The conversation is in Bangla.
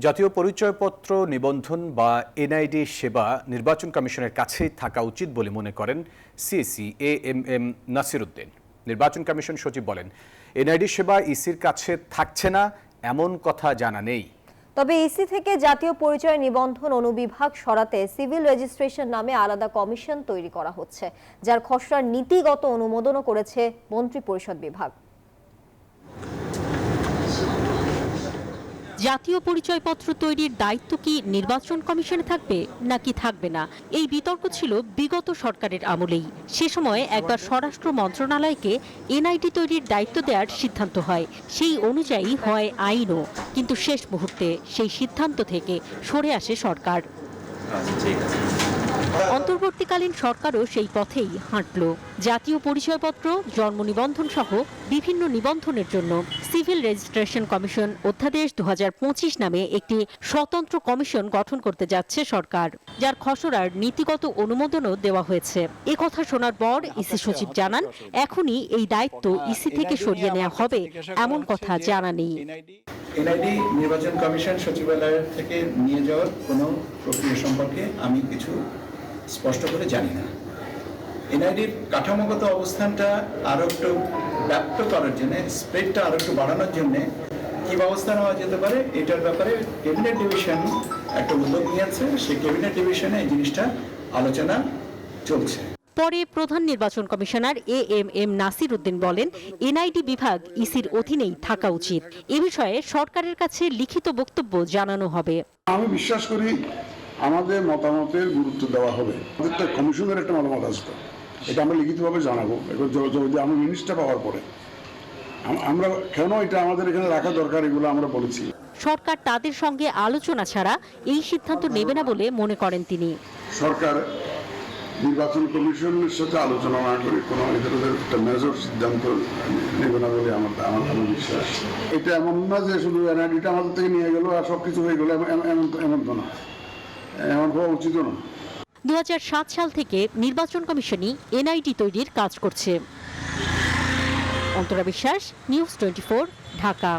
জাতীয় পরিচয়পত্র নিবন্ধন বা এনআইডি সেবা নির্বাচন কমিশনের কাছেই থাকা উচিত বলে মনে করেন সিএসি এএমএম নাসির উদ্দিন। নির্বাচন কমিশন সচিব বলেন, এনআইডি সেবা ইসির কাছে থাকছে না এমন কথা জানা নেই। তবে ইসি থেকে জাতীয় পরিচয় নিবন্ধন অনুবিভাগ সরাতে সিভিল রেজিস্ট্রেশন নামে আলাদা কমিশন তৈরি করা হচ্ছে, যার খসড়ার নীতিগত অনুমোদনও করেছে মন্ত্রিপরিষদ বিভাগ। জাতীয় পরিচয়পত্র তৈরির দায়িত্ব কি নির্বাচন কমিশনে থাকবে নাকি থাকবে না, এই বিতর্ক ছিল বিগত সরকারের আমলেই। সে সময় একবার স্বরাষ্ট্র মন্ত্রণালয়কে এনআইডি তৈরির দায়িত্ব দেওয়ার সিদ্ধান্ত হয়, সেই অনুযায়ী হয় আইনও। কিন্তু শেষ মুহূর্তে সেই সিদ্ধান্ত থেকে সরে আসে সরকার। অন্তর্বর্তীকালীন সরকারও সেই পথেই হাঁটল। জাতীয় পরিচয়পত্র, জন্ম নিবন্ধন সহ বিভিন্ন নিবন্ধনের জন্য সিভিল রেজিস্ট্রেশন কমিশন অধ্যাদেশ 2025 নামে একটি স্বতন্ত্র কমিশন গঠন করতে যাচ্ছে সরকার, যার খসড়ার নীতিগত অনুমোদনও দেওয়া হয়েছে। কথা শোনার পর ইসি সচিব জানান, এখনই এই দায়িত্ব ইসি থেকে সরিয়ে নেওয়া হবে এমন কথা জানা নেই। এনআইডি নির্বাচন কমিশন সচিবালয় থেকে নিয়ে যাওয়ার কোনো প্রক্রিয়া সম্পর্কে আমি কিছু স্পষ্ট করে জানি না। এনআইডির কাঠামোগত অবস্থানটা আরো একটু ব্যাপ্ত করার জন্য, স্প্রেডটা আরো একটু বাড়ানোর জন্য কি ব্যবস্থা নেওয়া যেতে পারে, এটার ব্যাপারে ক্যাবিনেট ডিভিশন একটা উদ্যোগ নিয়েছে। সেই ক্যাবিনেট ডিভিশনে এই জিনিসটা আলোচনা চলছে। পরে প্রধান নির্বাচন কমিশনার এএমএম নাসির উদ্দিন বলেন, এনআইডি বিভাগ ইসির অধীনেই থাকা উচিত। এ বিষয়ে সরকারের কাছে লিখিত বক্তব্য জানানো হবে। আমি বিশ্বাস করি আমাদের মতামতের গুরুত্ব দেওয়া হবে। আমাদের কমিশনের একটা মতামত আসবে, এটা আমরা লিখিতভাবে জানাবো। যদি আমি মিনিস্টার পাওয়ার পরে আমরা কেন এটা আমাদের এখানে রাখা দরকার, এগুলো আমরা বলেছি। সরকার তাদের সঙ্গে আলোচনা ছাড়া এই সিদ্ধান্ত নেবে না বলে মনে করেন তিনি। সরকার নির্বাচন কমিশনের সাথে আলোচনা না করে কোনো ধরনের একটা মেজর সিদ্ধান্ত নেবে না বলে আমার বিশ্বাস। এটা এমন না যে শুধু এনআইডিটা আমাদের থেকে নিয়ে গেল আর সবকিছু হয়ে গেল, এমন তো না, এমন হওয়া উচিত না। 2007 সাল থেকে নির্বাচন কমিশনই এনআইডি তৈরির কাজ করছে। অন্তরা বিশ্বাস, নিউজ 24, ঢাকা।